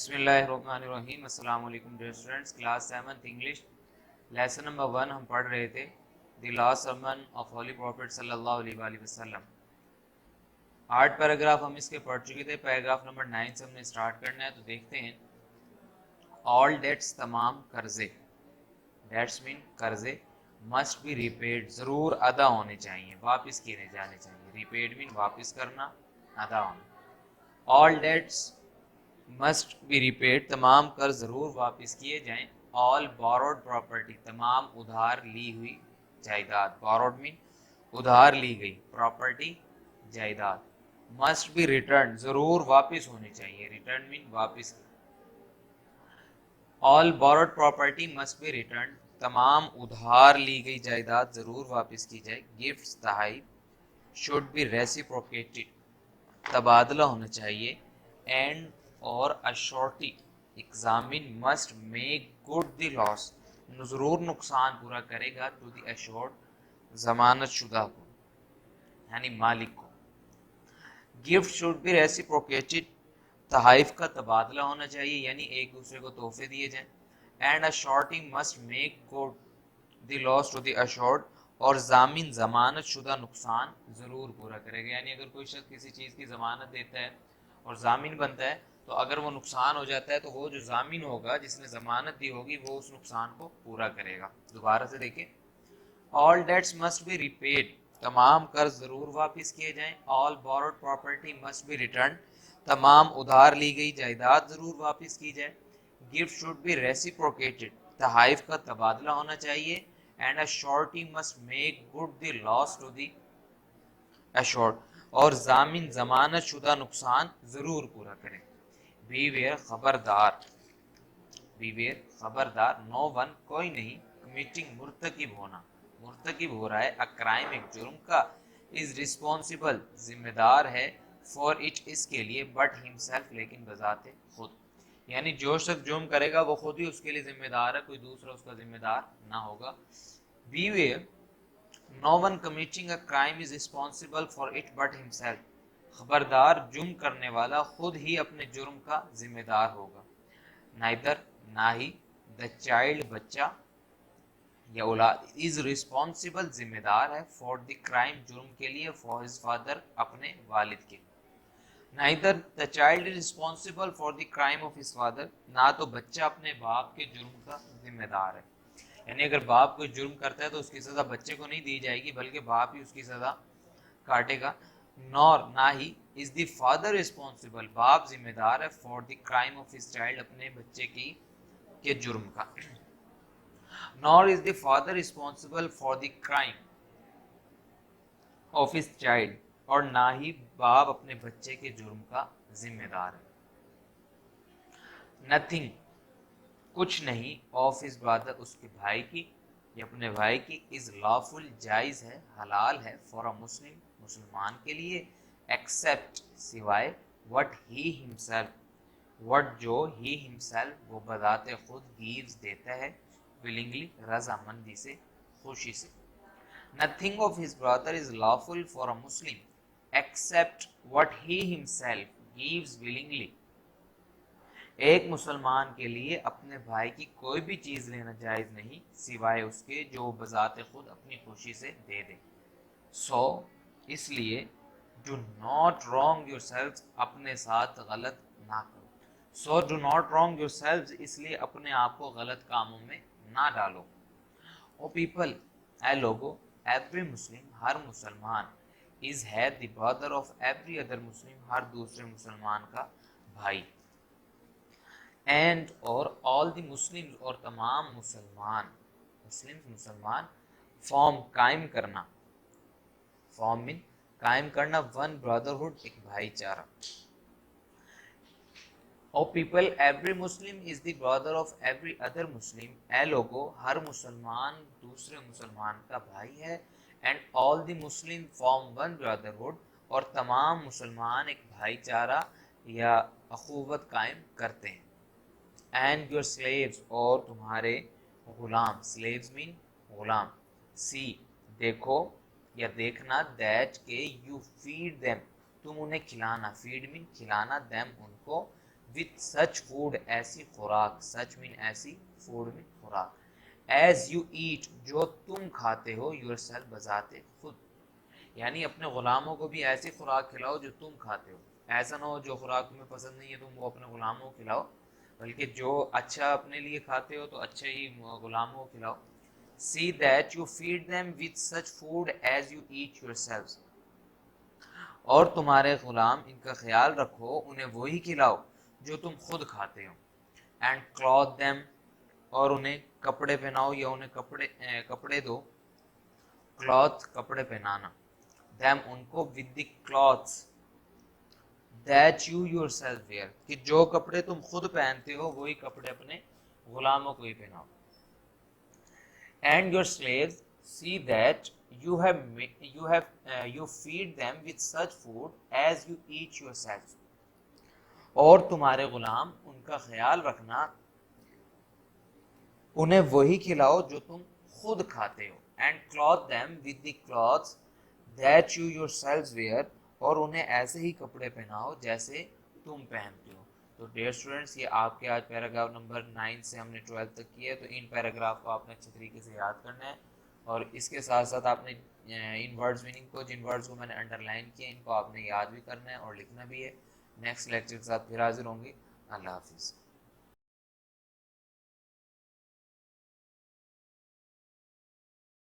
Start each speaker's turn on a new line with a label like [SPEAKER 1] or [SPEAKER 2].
[SPEAKER 1] बिस्मिल्लाहिर्रहमानिर्रहीम। अस्सलाम वालेकुम dear students. Class 7th English lesson number 1 हम पढ़ रहे थे the last sermon of holy prophet सल्लल्लाहु अलैहि वसल्लम। 8 पैराग्राफ हम इसके पढ़ चुके थे। पैराग्राफ नंबर 9 से हमने स्टार्ट करना है, तो देखते हैं। ऑल डेट्स तमाम कर्जे, डेट्स मीन कर्जे, मस्ट बी रिपेड ज़रूर अदा होने चाहिए, वापस किए जाने चाहिए। रिपेड मीन वापस करना, अदा होना। All debts must be repaid, तमाम कर्ज जरूर वापस किए जाएं। ऑल बोरोड प्रॉपर्टी, तमाम उधार ली हुई जायदाद। बोरोड मीन उधार ली गई, प्रॉपर्टी जायदाद। मस्ट बी रिटर्न, जरूर वापस होनी चाहिए। रिटर्न मीन वापस। All borrowed property must be return, तमाम उधार ली गई जायदाद जरूर वापस की जाए। गिफ्ट्स तहाइफ शुड बी रेसिप्रोकेटेड, तबादला होना चाहिए। एंड और a surety examine must make good the loss, जरूर नुकसान पूरा करेगा। टू द अशोर्ड, जमानत शुदा को यानी मालिक को। गिफ्ट शुड बी रेसिप्रोकेटेड, तहाइफ का तबादला होना चाहिए, यानी एक दूसरे को तोहफे दिए जाएं। And a surety must make good the loss to the assured, और जामिन जमानत शुदा नुकसान जरूर पूरा करेगा। यानी अगर कोई शख्स किसी चीज़ की जमानत देता है और जामिन बनता है, तो अगर वो नुकसान हो जाता है तो वो जो जामिन होगा, जिसने जमानत दी होगी, वो उस नुकसान को पूरा करेगा। दोबारा से देखें। All debts must be repaid, तमाम कर्ज जरूर वापस किए जाएं। All borrowed property must be return, तमाम उधार ली गई जायदाद जरूर वापस की जाए। गिफ्ट शुड बी रेसिप्रोकेटेड, तहाइफ का तबादला होना चाहिए। And a surety must make good the loss to the assured, और जामिन जमानत शुदा नुकसान जरूर पूरा करें। बीवेयर खबरदार, बीवेयर खबरदार। नो वन कोई नहीं, कमिटिंग मुर्तकिब होना, मुर्तकिब हो रहा है, अ क्राइम एक जुर्म का, इज रिस्पॉन्सिबल जिम्मेदार है, फॉर इट इसके लिए, बट हिमसेल्फ लेकिन बजाते खुद। यानी जो शख्स जुर्म करेगा वो खुद ही उसके लिए जिम्मेदार है, कोई दूसरा उसका जिम्मेदार ना होगा। Beware no one committing a crime is responsible for it but himself, खबरदार जुर्म करने वाला खुद ही अपने जुर्म का जिम्मेदार होगा। नाइदर ना ही, द चाइल्ड बच्चा या औलाद, इज रिस्पॉन्सिबल जिम्मेदार है, फॉर द क्राइम जुर्म के लिए, फॉर हिज फादर अपने वालिद के। Neither the child is responsible for the crime of his father, ना तो बच्चा अपने बाप के जुर्म का जिम्मेदार है। यानी अगर बाप कोई जुर्म करता है तो उसकी सजा बच्चे को नहीं दी जाएगी, बल्कि बाप ही उसकी सजा काटेगा। नॉर ना ही, इज द फादर रिस्पॉन्सिबल, बाप जिम्मेदार है, for the crime of his child, अपने बच्चे की के जुर्म का। Nor is the father responsible for the crime of his child, और ना ही बाप अपने बच्चे के जुर्म का जिम्मेदार है। नथिंग कुछ नहीं, ऑफ हिज ब्रदर उसके भाई की या अपने भाई की, इज लॉफुल जायज है, हलाल है, फॉर अ मुस्लिम मुसलमान के लिए, एक्सेप्ट सिवाय, व्हाट ही हिमसेल्फ, व्हाट जो ही हिमसेल्फ वो बजाते खुद, गिव्स देता है, विलिंगली रजामंदी से, खुशी से। Nothing of his brother is lawful for a Muslim except what he himself gives willingly, एक मुसलमान के लिए अपने भाई की कोई भी चीज़ लेना जायज़ नहीं, सिवाय उसके जो बजाते खुद अपनी खुशी से दे दे। सो इसलिए, do not wrong your self, अपने साथ गलत ना करो। So do not wrong your self, इसलिए अपने आप को गलत कामों में ना डालो। ओ पीपल, ए लोगो, एवरी मुस्लिम, हर मुसलमान, इज है the brother of every other Muslim, हर दूसरे मुसलमान का भाई। एंड और ऑल द मुस्लिम, और तमाम मुसलमान, मुस्लिम मुसलमान, फॉर्म कायम करना, फॉर्म मीन कायम करना, वन ब्रदरहुड एक भाईचारा। O people, every Muslim is the brother of every other Muslim, ए लोगो, हर मुसलमान दूसरे मुसलमान का भाई है। And all the Muslim form one brotherhood, और तमाम मुसलमान एक भाईचारा या अखुवत कायम करते हैं। एंड योर स्लेव्स, और तुम्हारे गुलाम, स्लेव्स मीन गुलाम। सी देखो या देखना, दैट के यू फीड देम, तुम उन्हें खिलाना, फीड मीन खिलाना, देम उनको, with such food ایسی خوراک, such mean ایسی, food میں خوراک, as you eat جو تم کھاتے ہو, yourself بذات خود, یعنی اپنے غلاموں کو بھی ایسی خوراک کھلاؤ جو تم کھاتے ہو. ایسا نہ ہو جو خوراک تمہیں پسند نہیں ہے تم وہ اپنے غلاموں کو کھلاؤ, بلکہ جو اچھا اپنے لیے کھاتے ہو تو اچھا ہی غلاموں کو کھلاؤ. See that you feed them with such food as you eat yourselves, اور تمہارے غلام ان کا خیال رکھو, انہیں وہی کھلاؤ جو تم خود کھاتے ہو. اینڈ clothe them, اور انہیں کپڑے پہناؤ یا انہیں کپڑے دو. cloth کپڑے پہنانا, them ان کو, with the clothes that you yourself wear, کہ جو کپڑے تم خود پہنتے ہو وہی کپڑے اپنے غلاموں کو ہی پہناؤ. And your slaves, see that you feed them with such food as you eat yourself, اور تمہارے غلام ان کا خیال رکھنا, انہیں وہی کھلاؤ جو تم خود کھاتے ہو. And clothe them with the clothes that you yourselves wear, اور انہیں ایسے ہی کپڑے پہناؤ جیسے تم پہنتے ہو. تو ڈیئر اسٹوڈنٹس, یہ آپ کے آج پیراگراف نمبر 9 سے ہم نے 12 تک کیا ہے. تو ان پیراگراف کو آپ نے اچھے طریقے سے یاد کرنا ہے, اور اس کے ساتھ ساتھ آپ نے ان ورڈز میننگ کو, جن ورڈز کو میں نے انڈر لائن کیا, ان کو آپ نے یاد بھی کرنا ہے اور لکھنا بھی ہے. نیکسٹ لیکچر کے ساتھ پھر حاضر ہوں گے. اللہ حافظ.